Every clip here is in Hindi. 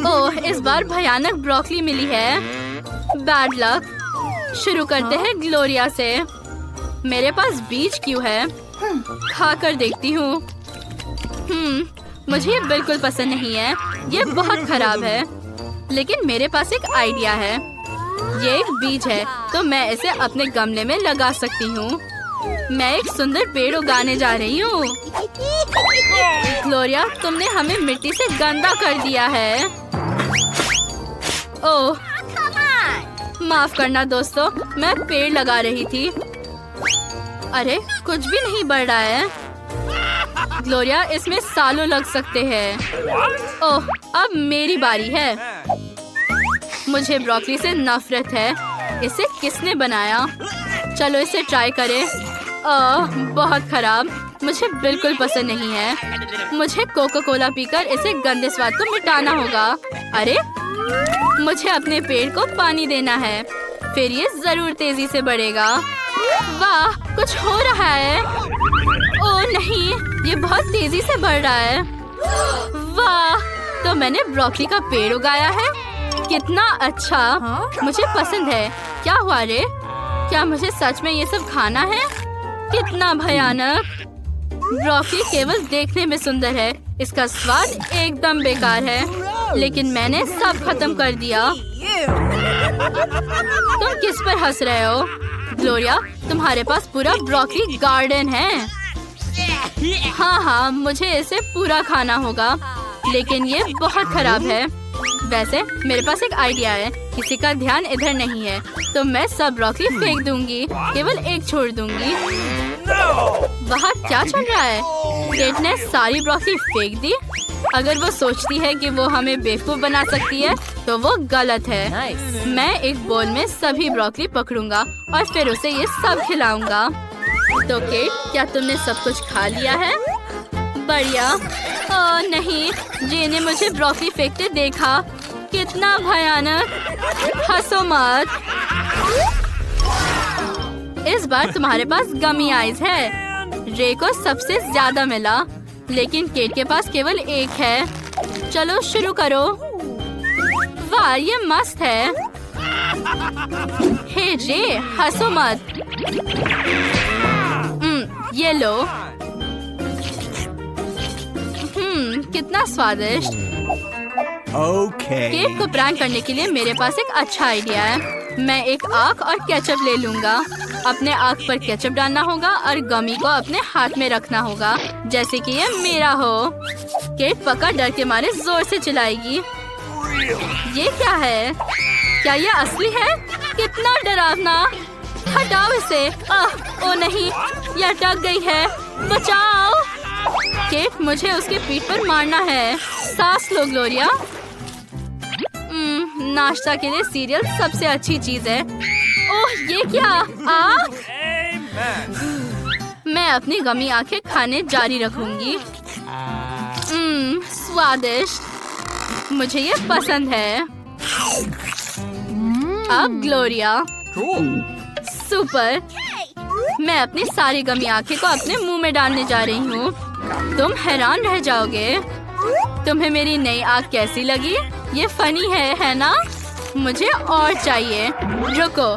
ओह, इस बार भयानक ब्रोकली मिली है। Bad luck. शुरू करते हैं ग्लोरिया से। मेरे पास बीज क्यों है? खाकर देखती हूँ। मुझे ये बिल्कुल पसंद नहीं है। ये बहुत खराब है। लेकिन मेरे पास एक आइडिया है। ये एक बीज है तो मैं इसे अपने गमले में लगा सकती हूँ। मैं एक सुंदर पेड़ उगाने जा रही हूँ। ग्लोरिया, तुमने हमें मिट्टी से गंदा कर दिया है। ओह, माफ करना दोस्तों, मैं पेड़ लगा रही थी। अरे, कुछ भी नहीं बढ़ रहा है। ग्लोरिया, इसमें सालों लग सकते हैं। ओह, अब मेरी बारी है। मुझे ब्रोकली से नफरत है। इसे किसने बनाया? चलो इसे ट्राई करें। बहुत खराब। मुझे बिल्कुल पसंद नहीं है। मुझे कोका कोला पीकर इसे गंदे स्वाद को मिटाना होगा। अरे, मुझे अपने पेड़ को पानी देना है, फिर ये जरूर तेजी से बढ़ेगा। वाह, कुछ हो रहा है। ओह नहीं, ये बहुत तेजी से बढ़ रहा है। वाह, तो मैंने ब्रोकली का पेड़ उगाया है। कितना अच्छा। मुझे पसंद है। क्या हुआ रे? क्या मुझे सच में ये सब खाना है? कितना भयानक। ब्रोकली केवल देखने में सुंदर है, इसका स्वाद एकदम बेकार है। लेकिन मैंने सब खत्म कर दिया। तुम किस पर हंस रहे हो? ग्लोरिया, तुम्हारे पास पूरा ब्रोकली गार्डन है। हाँ, मुझे इसे पूरा खाना होगा, लेकिन ये बहुत खराब है। वैसे मेरे पास एक आइडिया है। किसी का ध्यान इधर नहीं है तो मैं सब ब्रोकली फेंक दूंगी, केवल एक छोड़ दूंगी। वहाँ क्या चल रहा है? केट ने सारी ब्रोकली फेंक दी। अगर वो सोचती है कि वो हमें बेवकूफ बना सकती है तो वो गलत है। मैं एक बोल में सभी ब्रोकली पकड़ूंगा और फिर उसे ये सब खिलाऊंगा। तो केट, क्या तुमने सब कुछ खा लिया है? बढ़िया। ओह नहीं, जे ने मुझे ब्रोकली फेंकते देखा। कितना भयानक। हंसो मत। इस बार तुम्हारे पास गमी आइज है। रे को सबसे ज्यादा मिला, लेकिन केट के पास केवल एक है। चलो शुरू करो। वाह, ये मस्त है। हे रे, हंसो मत। ये लो। कितना स्वादिष्ट। केट को प्रैंक करने के लिए मेरे पास एक अच्छा आइडिया है। मैं एक आँख और केचप ले लूंगा। अपने आँख पर केचप डालना होगा और गमी को अपने हाथ में रखना होगा, जैसे कि ये मेरा हो। केट पक्का डर के मारे जोर से चिल्लाएगी। ये क्या है? क्या ये असली है? कितना डरावना। हटाओ इसे। ओ नहीं, ये अटक गई है। बचाओ। केट, मुझे उसके पीठ पर मारना है। सांस लो ग्लोरिया। नाश्ता के लिए सीरियल सबसे अच्छी चीज है। ओह, ये क्या? मैं अपनी गमी आंखें खाने जारी रखूंगी। स्वादिष्ट। मुझे ये पसंद है। अब ग्लोरिया। सुपर। मैं अपनी सारी गमी आंखें को अपने मुंह में डालने जा रही हूँ। तुम हैरान रह जाओगे। तुम्हें मेरी नई आँख कैसी लगी? ये फनी है ना? मुझे और चाहिए। रुको,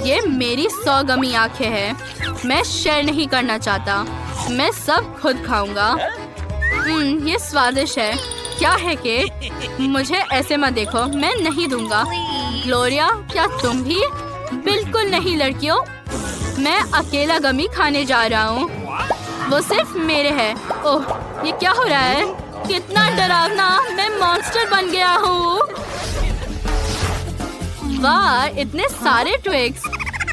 ये मेरी 100 गमी आंखें हैं। मैं शेयर नहीं करना चाहता। मैं सब खुद खाऊंगा। ये स्वादिष्ट है। क्या है केट? मुझे ऐसे मत देखो, मैं नहीं दूंगा। ग्लोरिया, क्या तुम भी? बिल्कुल नहीं लड़कियों, मैं अकेला गमी खाने जा रहा हूँ। वो सिर्फ मेरे है। ओह, ये क्या हो रहा है? कितना डरावना। मैं मॉन्स्टर बन गया हूँ। वाह, इतने सारे ट्विक्स।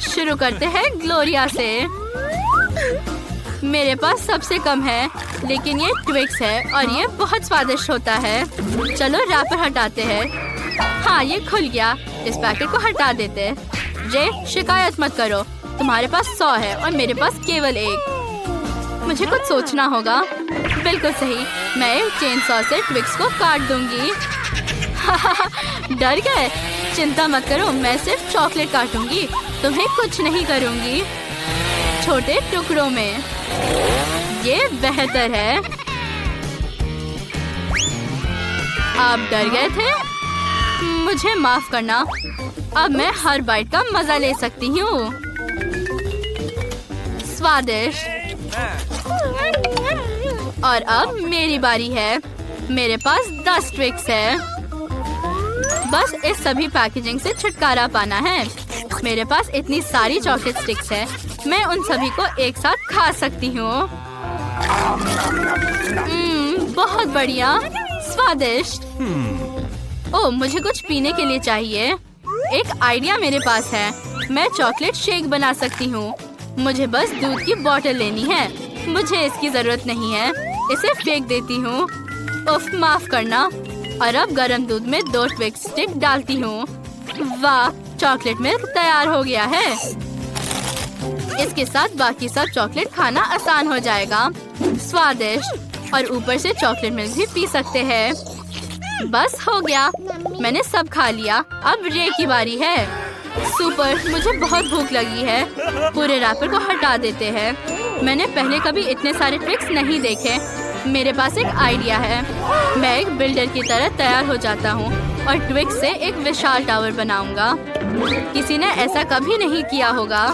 शुरू करते हैं ग्लोरिया से। मेरे पास सबसे कम है, लेकिन ये ट्विक्स है और ये बहुत स्वादिष्ट होता है। चलो रैपर हटाते हैं। हाँ, ये खुल गया। इस पैकेट को हटा देते हैं। जे, शिकायत मत करो। तुम्हारे पास 100 है और मेरे पास केवल 1। मुझे कुछ सोचना होगा। बिल्कुल सही, मैं एक चेन सॉ से ट्विक्स को काट दूंगी। डर गए? चिंता मत करो, मैं सिर्फ चॉकलेट काटूंगी। तुम्हें कुछ नहीं करूंगी। छोटे टुकड़ों में। ये बेहतर है। आप डर गए थे? मुझे माफ करना। अब मैं हर बाइट का मजा ले सकती हूँ। स्वादिष्ट। और अब मेरी बारी है। मेरे पास 10 ट्विक्स है। बस इस सभी पैकेजिंग से छुटकारा पाना है। मेरे पास इतनी सारी चॉकलेट स्टिक्स है, मैं उन सभी को एक साथ खा सकती हूँ। बहुत बढ़िया, स्वादिष्ट। ओह, मुझे कुछ पीने के लिए चाहिए। एक आइडिया मेरे पास है। मैं चॉकलेट शेक बना सकती हूँ। मुझे बस दूध की बोतल लेनी है। मुझे इसकी जरूरत नहीं है। इसे फेंक देती हूँ। उफ, माफ करना। और अब गर्म दूध में 2 ट्विक्स स्टिक डालती हूँ। वाह, चॉकलेट मिल्क तैयार हो गया है। इसके साथ बाकी सब चॉकलेट खाना आसान हो जाएगा। स्वादिष्ट। और ऊपर से चॉकलेट मिल्क भी पी सकते हैं। बस हो गया, मैंने सब खा लिया। अब रे की बारी है। सुपर, मुझे बहुत भूख लगी है। पूरे रैपर को हटा देते हैं। मैंने पहले कभी इतने सारे ट्रिक्स नहीं देखे। मेरे पास एक आइडिया है। मैं एक बिल्डर की तरह तैयार हो जाता हूँ और ट्विक्स से एक विशाल टावर बनाऊंगा। किसी ने ऐसा कभी नहीं किया होगा।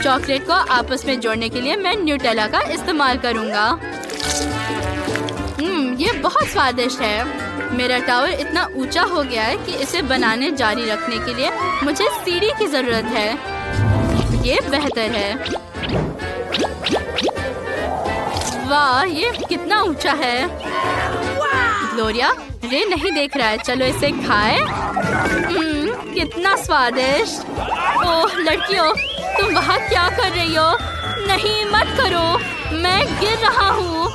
चॉकलेट को आपस में जोड़ने के लिए मैं न्यूटेला का इस्तेमाल करूंगा। ये बहुत स्वादिष्ट है। मेरा टावर इतना ऊंचा हो गया है कि इसे बनाने जारी रखने के लिए मुझे सीढ़ी की जरूरत है। ये बेहतर है। वाह, ये कितना ऊंचा है। ग्लोरिया, रे नहीं देख रहा है। चलो इसे खाएं। कितना स्वादिष्ट। ओह लड़कियों, तुम वहाँ क्या कर रही हो? नहीं, मत करो, मैं गिर रहा हूँ।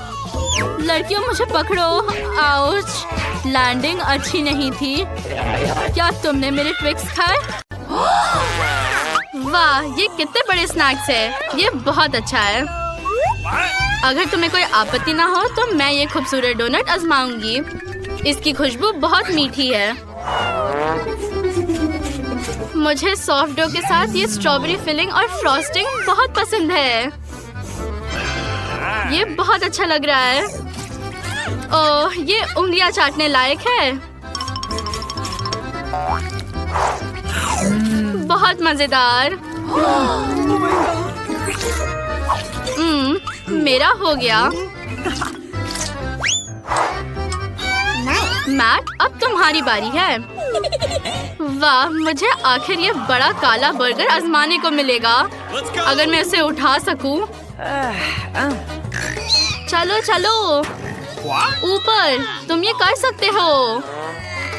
लड़कियों, मुझे पकड़ो। आउच, लैंडिंग अच्छी नहीं थी। क्या तुमने मेरे ट्विक्स खाए? वाह, ये कितने बड़े स्नैक्स है। ये बहुत अच्छा है। अगर तुम्हें कोई आपत्ति ना हो तो मैं ये खूबसूरत डोनट आजमाऊंगी। इसकी खुशबू बहुत मीठी है। मुझे सॉफ्ट डो के साथ ये स्ट्रॉबेरी फिलिंग और फ्रॉस्टिंग बहुत पसंद है। ये बहुत अच्छा लग रहा है। ओह, ये उंगलियां चाटने लायक है। बहुत मजेदार। मेरा हो गया। मैट, अब तुम्हारी बारी है। वाह, मुझे आखिर ये बड़ा काला बर्गर आजमाने को मिलेगा। अगर मैं उसे उठा सकूं। चलो चलो ऊपर, तुम ये कर सकते हो।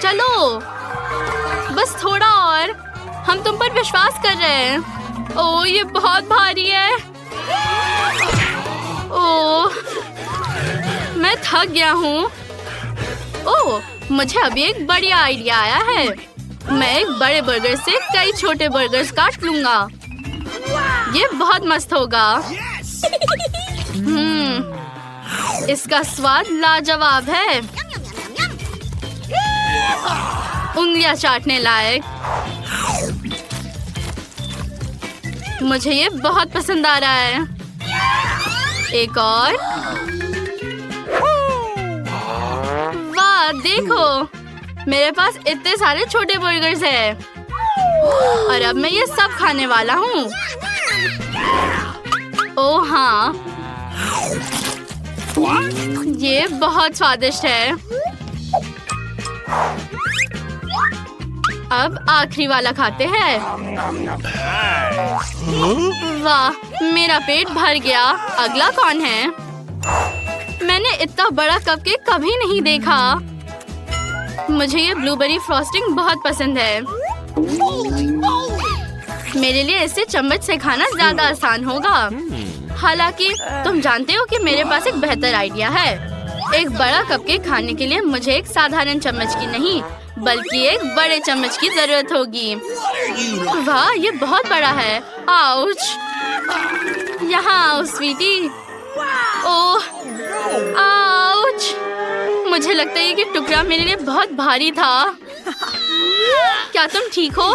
चलो, बस थोड़ा और। हम तुम पर विश्वास कर रहे हैं। ओह, ये बहुत भारी है। ओह, मैं थक गया हूँ। ओह, मुझे अभी एक बढ़िया आइडिया आया है। मैं एक बड़े बर्गर से कई छोटे बर्गर्स काट लूंगा। ये बहुत मस्त होगा। इसका स्वाद लाजवाब है। उंगलियां चाटने लायक। मुझे ये बहुत पसंद आ रहा है। एक और। वाह, देखो, मेरे पास इतने सारे छोटे बर्गर्स हैं। और अब मैं ये सब खाने वाला हूँ। ओह हाँ, ये बहुत स्वादिष्ट है। अब आखिरी वाला खाते हैं। वाह, मेरा पेट भर गया। अगला कौन है? मैंने इतना बड़ा कपकेक कभी नहीं देखा। मुझे ये ब्लूबेरी फ्रॉस्टिंग बहुत पसंद है। मेरे लिए इसे चम्मच से खाना ज्यादा आसान होगा। हालांकि तुम जानते हो कि मेरे पास एक बेहतर आइडिया है। एक बड़ा कपकेक खाने के लिए मुझे एक साधारण चम्मच की नहीं, बल्कि एक बड़े चम्मच की जरूरत होगी। वाह, ये बहुत बड़ा है। आउच, यहाँ आओ स्वीटी। ओह, आउच। मुझे लगता है कि टुकड़ा मेरे लिए बहुत भारी था। क्या तुम ठीक हो?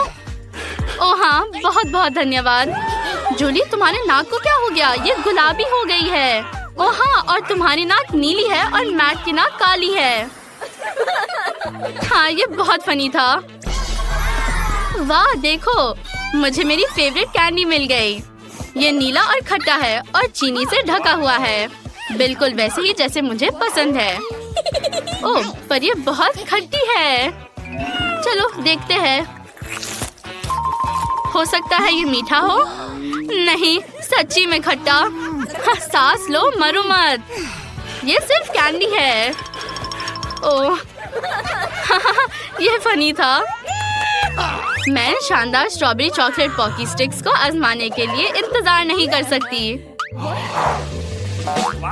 ओह हाँ, बहुत बहुत धन्यवाद। जूली, तुम्हारे नाक को क्या हो गया? ये गुलाबी हो गई है। ओह हाँ, और तुम्हारी नाक नीली है और मैट की नाक काली है। हाँ, ये बहुत फनी था। वाह देखो, मुझे मेरी फेवरेट कैंडी मिल गई। ये नीला और खट्टा है और चीनी से ढका हुआ है, बिल्कुल वैसे ही जैसे मुझे पसंद है। ओह, पर ये बहुत खट्टी है। चलो देखते हैं, हो सकता है ये मीठा हो। नहीं, सच्ची में खट्टा। सांस लो, मरो मत। ये सिर्फ कैंडी है। ओह, ये फनी था। मैं शानदार स्ट्रॉबेरी चॉकलेट पॉकी स्टिक्स को आजमाने के लिए इंतजार नहीं कर सकती।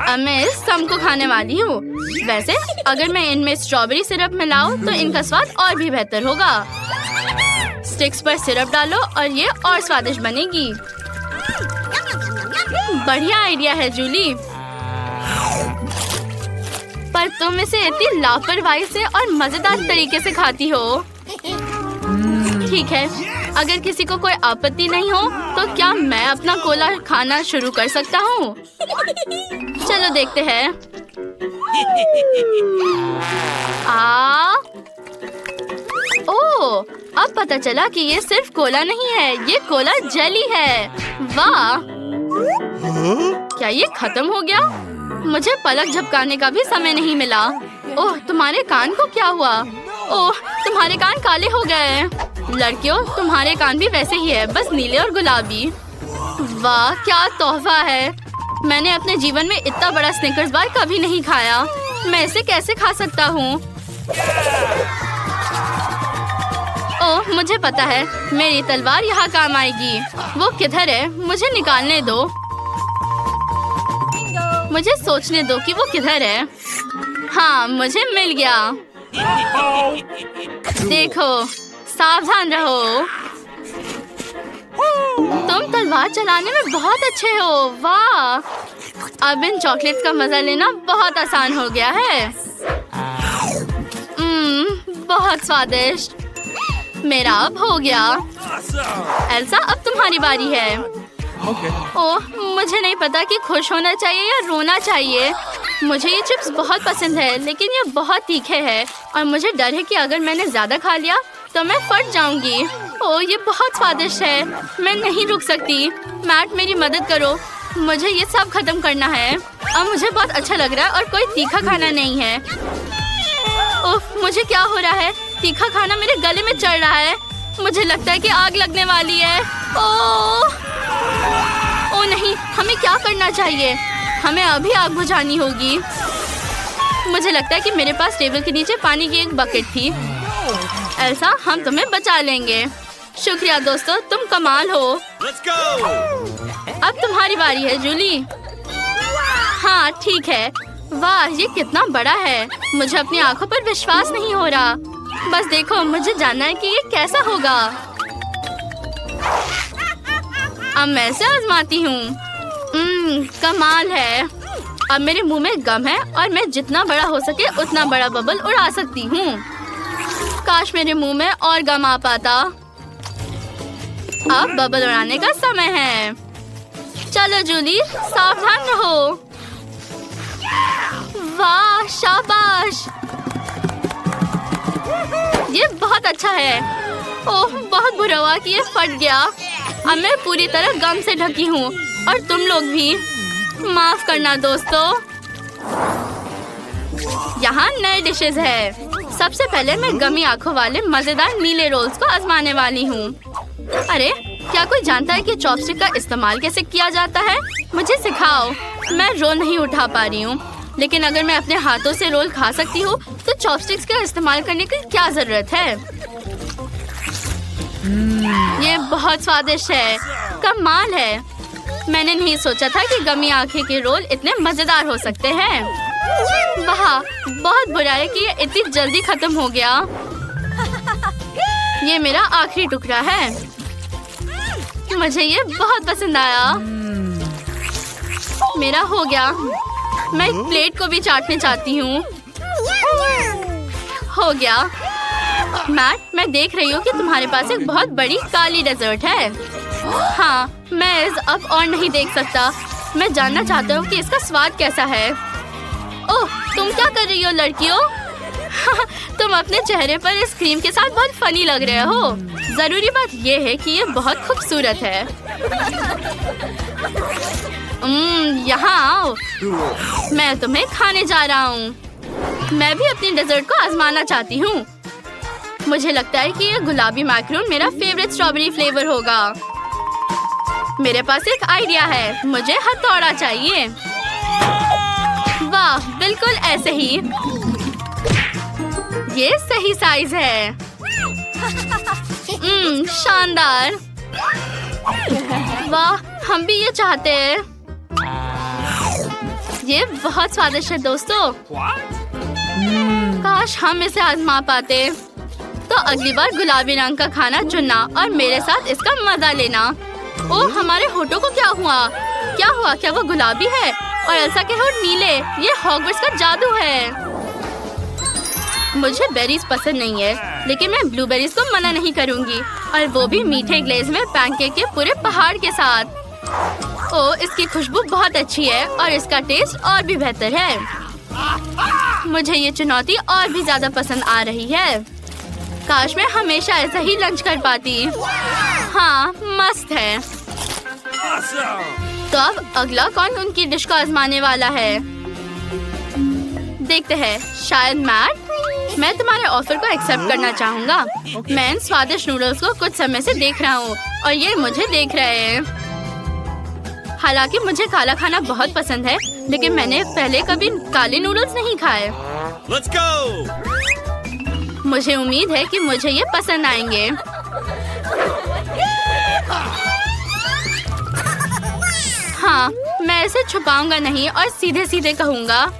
अब मैं इस सम को खाने वाली हूँ। वैसे अगर मैं इनमें स्ट्रॉबेरी सिरप मिलाऊं तो इनका स्वाद और भी बेहतर होगा। स्टिक्स पर सिरप डालो और ये और स्वादिष्ट बनेगी। बढ़िया आइडिया है जूली, पर तुम इसे इतनी लापरवाही से और मजेदार तरीके से खाती हो। ठीक है, अगर किसी को कोई आपत्ति नहीं हो तो क्या मैं अपना कोला खाना शुरू कर सकता हूँ? चलो देखते हैं। ओह, अब पता चला कि ये सिर्फ कोला नहीं है, ये कोला जेली है। वाह, क्या ये खत्म हो गया? मुझे पलक झपकाने का भी समय नहीं मिला। ओह, तुम्हारे कान को क्या हुआ? ओह, तुम्हारे कान काले हो गए। लड़कियों, तुम्हारे कान भी वैसे ही है, बस नीले और गुलाबी। वाह, क्या तोहफा है। मैंने अपने जीवन में इतना बड़ा स्निकर्स बार कभी नहीं खाया। मैं इसे कैसे खा सकता हूँ? ओह, मुझे पता है, मेरी तलवार यहाँ काम आएगी। वो किधर है? मुझे निकालने दो। मुझे सोचने दो कि वो किधर है। हाँ, मुझे मिल गया। देखो, सावधान रहो। तुम तलवार चलाने में बहुत अच्छे हो। वाह, अब इन चॉकलेट्स का मजा लेना बहुत आसान हो गया है। बहुत स्वादिष्ट। मेरा अब हो गया। एल्सा, अब तुम्हारी बारी है। ओह, मुझे नहीं पता कि खुश होना चाहिए या रोना चाहिए। मुझे ये चिप्स बहुत पसंद है, लेकिन ये बहुत तीखे हैं और मुझे डर है कि अगर मैंने ज्यादा खा लिया तो मैं फट जाऊंगी। ओह, ये बहुत स्वादिष्ट है। मैं नहीं रुक सकती। मैट, मेरी मदद करो। मुझे ये सब खत्म करना है। अब मुझे बहुत अच्छा लग रहा है और कोई तीखा खाना नहीं है। ओह, मुझे क्या हो रहा है? तीखा खाना मेरे गले में चढ़ रहा है। मुझे लगता है कि आग लगने वाली है। ओह नहीं, हमें क्या करना चाहिए? हमें अभी आग बुझानी होगी। मुझे लगता है कि मेरे पास टेबल के नीचे पानी की एक बकेट थी। एल्सा, हम तुम्हें बचा लेंगे। शुक्रिया दोस्तों, तुम कमाल हो। अब तुम्हारी बारी है जूली। हाँ ठीक है। वाह, ये कितना बड़ा है। मुझे अपनी आंखों पर विश्वास नहीं हो रहा। बस देखो, मुझे जानना है कि ये कैसा होगा। अब मैं इसे आजमाती हूँ। कमाल है। अब मेरे मुंह में गम है और मैं जितना बड़ा हो सके उतना बड़ा बबल उड़ा सकती हूँ। काश मेरे मुंह में और गम आ पाता। अब बबल उड़ाने का समय है। चलो जूली, सावधान रहो। वाह, शाबाश। ये बहुत अच्छा है। ओह, बहुत बुरा हुआ कि ये फट गया। अब मैं पूरी तरह गम से ढकी हूँ और तुम लोग भी। माफ करना दोस्तों। यहाँ नए डिशेस है। सबसे पहले मैं गमी आंखों वाले मजेदार नीले रोल्स को आजमाने वाली हूँ। अरे, क्या कोई जानता है कि चॉपस्टिक का इस्तेमाल कैसे किया जाता है? मुझे सिखाओ। मैं रोल नहीं उठा पा रही हूँ, लेकिन अगर मैं अपने हाथों से रोल खा सकती हूँ तो चॉपस्टिक्स का इस्तेमाल करने की क्या जरूरत है? ये बहुत स्वादिष्ट है। कमाल है। मैंने नहीं सोचा था कि गमी आंखें के रोल इतने मजेदार हो सकते हैं। वाह, बहुत बुरा है कि ये इतनी जल्दी खत्म हो गया। ये मेरा आखिरी टुकड़ा है। मुझे ये बहुत पसंद आया। मेरा हो गया। मैं प्लेट को भी चाटने चाहती हूँ। हो गया। मैट, मैं देख रही हूँ कि तुम्हारे पास एक बहुत बड़ी काली डेजर्ट है। हाँ, मैं अब और नहीं देख सकता। मैं जानना चाहता हूँ कि इसका स्वाद कैसा है। ओह, तुम क्या कर रही हो लड़कियों? तुम अपने चेहरे पर इस क्रीम के साथ बहुत फनी लग रहे हो। जरूरी बात ये है कि ये बहुत खूबसूरत है। यहाँ आओ, मैं तुम्हें खाने जा रहा हूँ। मैं भी अपनी डेजर्ट को आजमाना चाहती हूँ। मुझे लगता है कि ये गुलाबी मैक्रोन मेरा फेवरेट स्ट्रॉबेरी फ्लेवर होगा। मेरे पास एक आइडिया है, मुझे हथौड़ा चाहिए। वाह, बिल्कुल ऐसे ही। ये सही साइज है। शानदार। वाह, हम भी ये चाहते हैं। ये बहुत स्वादिष्ट है दोस्तों। काश हम इसे आजमा पाते। तो अगली बार गुलाबी रंग का खाना चुनना और मेरे साथ इसका मजा लेना। ओह, हमारे होठों को क्या हुआ? क्या हुआ? क्या वो गुलाबी है और एल्सा के होठ नीले? ये हॉगवर्ट्स का जादू है। मुझे बेरीज पसंद नहीं है, लेकिन मैं ब्लूबेरीज को मना नहीं करूंगी, और वो भी मीठे ग्लेज में पैनकेक के पूरे पहाड़ के साथ। ओह, इसकी खुशबू बहुत अच्छी है और इसका टेस्ट और भी बेहतर है। मुझे ये चुनौती और भी ज्यादा पसंद आ रही है। काश मैं हमेशा ऐसा ही लंच कर पाती। हाँ, मस्त है। तो अब अगला कौन उनकी डिश को आजमाने वाला है? देखते हैं। शायद मैट। मैं तुम्हारे ऑफर को एक्सेप्ट करना चाहूँगा। मैं इन स्वादिष्ट नूडल्स को कुछ समय से देख रहा हूँ और ये मुझे देख रहे हैं। हालांकि मुझे काला खाना बहुत पसंद है, लेकिन मैंने पहले कभी काले नूडल्स नहीं खाए। Let's go! मुझे उम्मीद है कि मुझे ये पसंद आएंगे। हाँ, मैं इसे छुपाऊंगा नहीं और सीधे सीधे कहूँगा,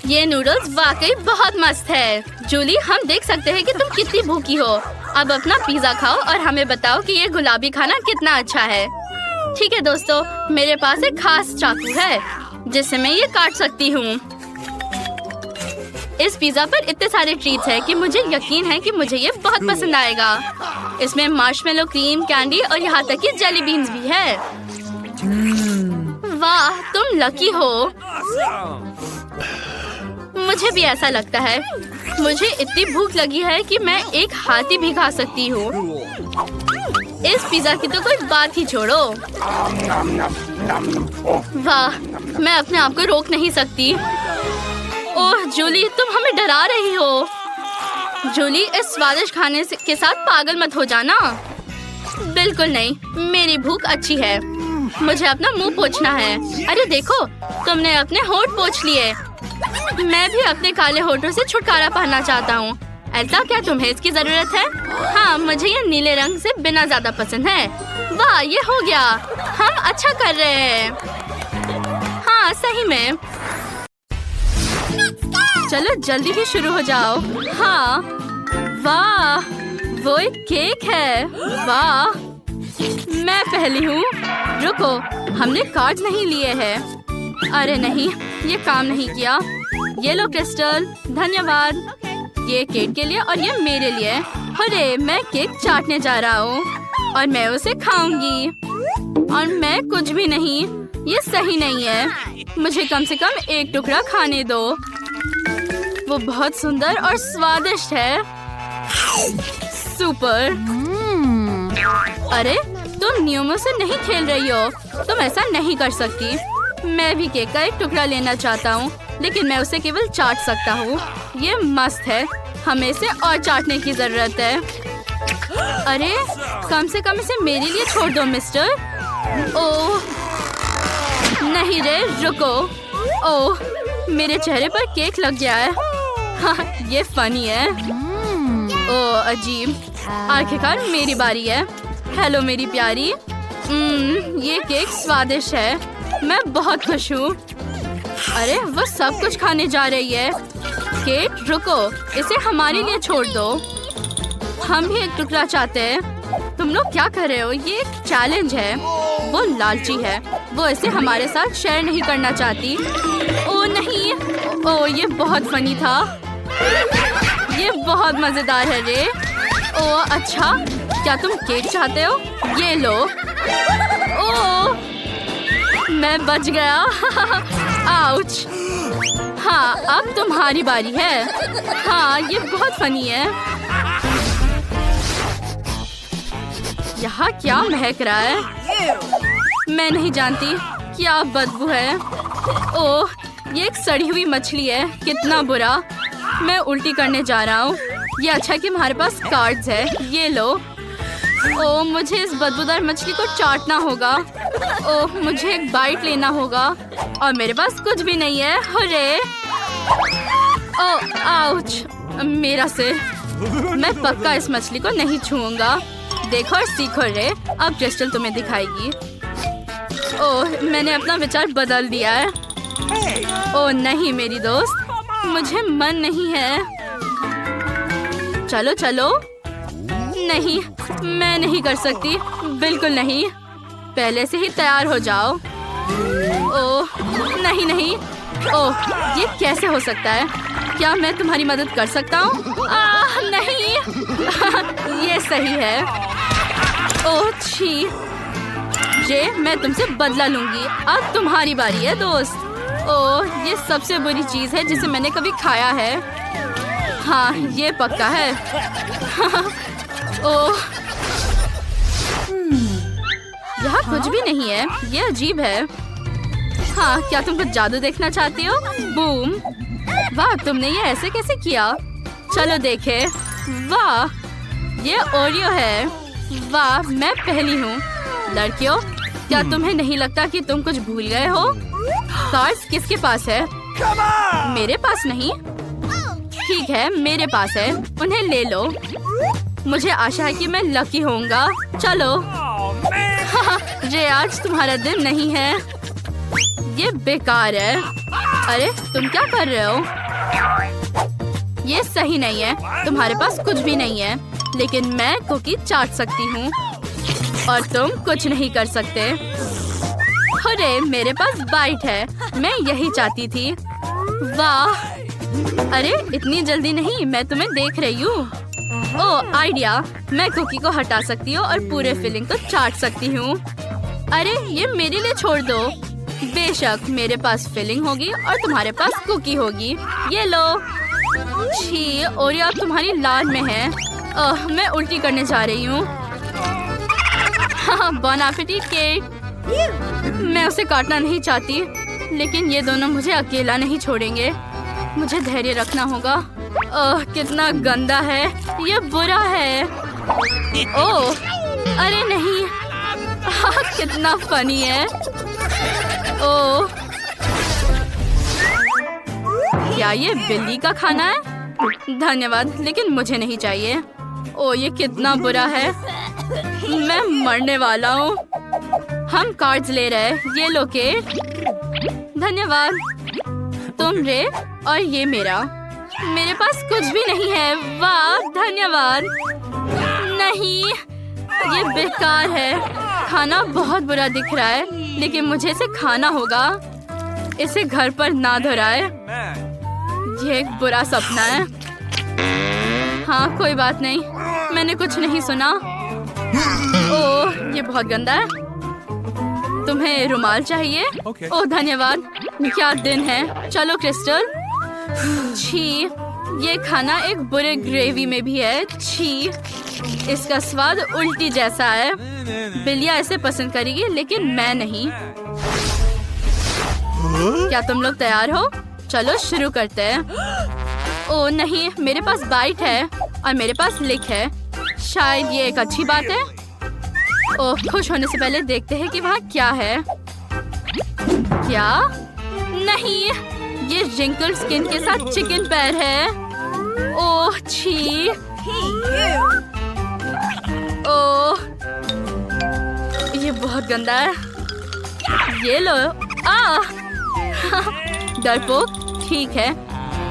ये नूडल्स वाकई बहुत मस्त है। जूली, हम देख सकते हैं कि तुम कितनी भूखी हो। अब अपना पिज्जा खाओ और हमें बताओ कि ये गुलाबी खाना कितना अच्छा है। ठीक है दोस्तों, मेरे पास एक खास चाकू है जिससे मैं ये काट सकती हूँ। इस पिज्जा पर इतने सारे ट्रीट्स हैं कि मुझे यकीन है कि मुझे ये बहुत पसंद आएगा। इसमें मार्शमेलो, क्रीम, कैंडी और यहाँ तक कि जेली बीन्स भी है। वाह, तुम लकी हो। मुझे भी ऐसा लगता है। मुझे इतनी भूख लगी है कि मैं एक हाथी भी खा सकती हूँ। इस पिज्जा की तो कोई बात ही छोड़ो। वाह, मैं अपने आप को रोक नहीं सकती। ओह जूली, तुम हमें डरा रही हो। जूली, इस स्वादिष्ट खाने के साथ पागल मत हो जाना। बिल्कुल नहीं, मेरी भूख अच्छी है। मुझे अपना मुंह पोंछना है। अरे देखो, तुमने अपने होंठ पोंछ लिए। मैं भी अपने काले होठों से छुटकारा पाना चाहता हूँ। ऐसा क्या तुम्हें इसकी जरूरत है? हाँ, मुझे ये नीले रंग से बिना ज्यादा पसंद है। वाह, ये हो गया। हम अच्छा कर रहे हैं। हाँ, सही में। चलो जल्दी ही शुरू हो जाओ। हाँ, वाह, वो एक केक है। वाह, मैं पहली हूँ। रुको, हमने कार्ड नहीं लिए हैं। अरे नहीं, ये काम नहीं किया। ये लो क्रिस्टल, धन्यवाद। ये केक के लिए और ये मेरे लिए। अरे, मैं केक चाटने जा रहा हूँ और मैं उसे खाऊंगी। और मैं कुछ भी नहीं। ये सही नहीं है। मुझे कम से कम एक टुकड़ा खाने दो। वो बहुत सुंदर और स्वादिष्ट है। सुपर। अरे, तुम नियमों से नहीं खेल रही हो। तुम ऐसा नहीं कर सकती। मैं भी केक का एक टुकड़ा लेना चाहता हूँ, लेकिन मैं उसे केवल चाट सकता हूँ। ये मस्त है। हमें इसे और चाटने की जरूरत है। अरे, कम से कम इसे मेरे लिए छोड़ दो मिस्टर। ओह नहीं रे, रुको। ओह, मेरे चेहरे पर केक लग गया है। हाँ, ये फनी है। ओह अजीब। आखिरकार मेरी बारी है। हेलो मेरी प्यारी। ये केक स्वादिष्ट है। मैं बहुत खुश हूँ। अरे, वो सब कुछ खाने जा रही है। केट, रुको, इसे हमारे लिए छोड़ दो। हम भी एक टुकड़ा चाहते हैं। तुम लोग क्या कर रहे हो? ये एक चैलेंज है। वो लालची है। वो इसे हमारे साथ शेयर नहीं करना चाहती। ओह नहीं। ओह, ये बहुत फनी था। ये बहुत मजेदार है रे। ओह अच्छा, क्या तुम केक चाहते हो? ये लो। ओह, मैं बच गया। आउच। हाँ, अब तुम्हारी बारी है। हाँ, ये बहुत फनी है। यहाँ क्या महक रहा है? मैं नहीं जानती, क्या बदबू है। ओह, ये एक सड़ी हुई मछली है। कितना बुरा। मैं उल्टी करने जा रहा हूँ। ये अच्छा कि हमारे पास कार्ड्स है। ये लो। ओह, मुझे इस बदबूदार मछली को चाटना होगा। ओह, मुझे एक बाइट लेना होगा और मेरे पास कुछ भी नहीं है। अरे ओह, आउच, मेरा सिर। मैं पक्का इस मछली को नहीं छूऊंगा। देखो और सीखो रे, अब क्रिस्टल तुम्हें दिखाएगी। ओह, मैंने अपना विचार बदल दिया है। ओह नहीं मेरी दोस्त, मुझे मन नहीं है। चलो चलो। नहीं, मैं नहीं कर सकती, बिल्कुल नहीं। पहले से ही तैयार हो जाओ। ओह नहीं नहीं। ओह, ये कैसे हो सकता है? क्या मैं तुम्हारी मदद कर सकता हूँ? नहीं। ये सही है। ओह छी। जे, मैं तुमसे बदला लूंगी। अब तुम्हारी बारी है दोस्त। ओह, ये सबसे बुरी चीज है जिसे मैंने कभी खाया है। हाँ, ये पक्का है। ओह, यहाँ कुछ भी नहीं है। ये अजीब है। हाँ, क्या तुम कुछ जादू देखना चाहती हो? बूम। वाह, तुमने ये ऐसे कैसे किया? चलो देखे। वाह, ये ओरियो है। वाह, मैं पहली हूँ। लड़कियों, क्या तुम्हें नहीं लगता कि तुम कुछ भूल गए हो? कार्ड्स किसके पास है? मेरे पास नहीं। ठीक है, मेरे पास है। उन्हें ले लो। मुझे आशा है कि मैं लकी होऊंगा। चलो। जे, आज तुम्हारा दिन नहीं है। ये बेकार है। अरे, तुम क्या कर रहे हो? ये सही नहीं है। तुम्हारे पास कुछ भी नहीं है, लेकिन मैं कुकी चाट सकती हूँ और तुम कुछ नहीं कर सकते। अरे, मेरे पास बाइट है। मैं यही चाहती थी। वाह। अरे, इतनी जल्दी नहीं, मैं तुम्हें देख रही हूँ। ओह, आइडिया। मैं कुकी को हटा सकती हूँ और पूरे फिलिंग को चाट सकती हूँ। अरे, ये मेरे लिए छोड़ दो। बेशक, मेरे पास फिलिंग होगी और तुम्हारे पास कुकी होगी। ये लो। छी, ओरियो अब तुम्हारी लाल में है। ओह, मैं उल्टी करने जा रही हूँ। हाँ, बॉन एपेटिट केक। मैं उसे काटना नहीं चाहती, लेकिन ये दोनों मुझे अकेला नहीं छोड़ेंगे। मुझे धैर्य रखना होगा। ओह, कितना गंदा है। ये बुरा है। ओह, अरे नहीं। हाँ, कितना फनी है। ओह, क्या ये बिल्ली का खाना है? धन्यवाद, लेकिन मुझे नहीं चाहिए। ओह, ये कितना बुरा है। मैं मरने वाला हूँ। हम कार्ड्स ले रहे हैं। ये लो के। धन्यवाद। तुम रे और ये मेरा। मेरे पास कुछ भी नहीं है। वाह, धन्यवाद। नहीं, ये बेकार है। खाना बहुत बुरा दिख रहा है, लेकिन मुझे इसे खाना होगा। इसे घर पर ना दोहराए। ये एक बुरा सपना है। हाँ, कोई बात नहीं, मैंने कुछ नहीं सुना। ओह, ये बहुत गंदा है। तुम्हें रुमाल चाहिए? ओह धन्यवाद। क्या दिन है। चलो क्रिस्टल। छी, ये खाना एक बुरे ग्रेवी में भी है। छी, इसका स्वाद उल्टी जैसा है। बिल्लिया इसे पसंद करेगी, लेकिन मैं नहीं। क्या तुम लोग तैयार हो? चलो शुरू करते हैं। ओह नहीं, मेरे पास बाइट है और मेरे पास लिक है। शायद ये एक अच्छी बात है। ओह, खुश होने से पहले देखते हैं कि वहाँ क्या है। क्या? नहीं, ये रिंकल स्किन के साथ चिकन पैर है। ओह छी। ओह, ये बहुत गंदा है। ये लो। डरपोक। ठीक है,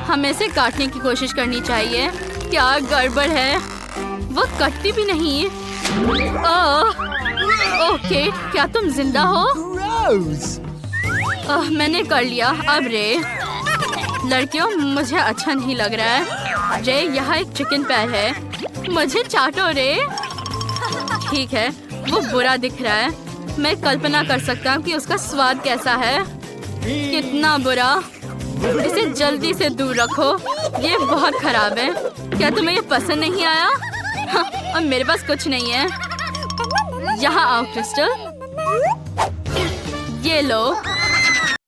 हमें इसे काटने की कोशिश करनी चाहिए। क्या गड़बड़ है? वो कटती भी नहीं। ओके, क्या तुम जिंदा हो? मैंने कर लिया। अब रे लड़कियों, मुझे अच्छा नहीं लग रहा है। रे, यहाँ एक चिकन पैर है। मुझे चाटो रे। ठीक है, वो बुरा दिख रहा है। मैं कल्पना कर सकता हूँ कि उसका स्वाद कैसा है। कितना बुरा। इसे जल्दी से दूर रखो। ये बहुत खराब है। क्या तुम्हें ये पसंद नहीं आया? हाँ, और मेरे पास कुछ नहीं है। यहाँ आओ क्रिस्टल। ये लो।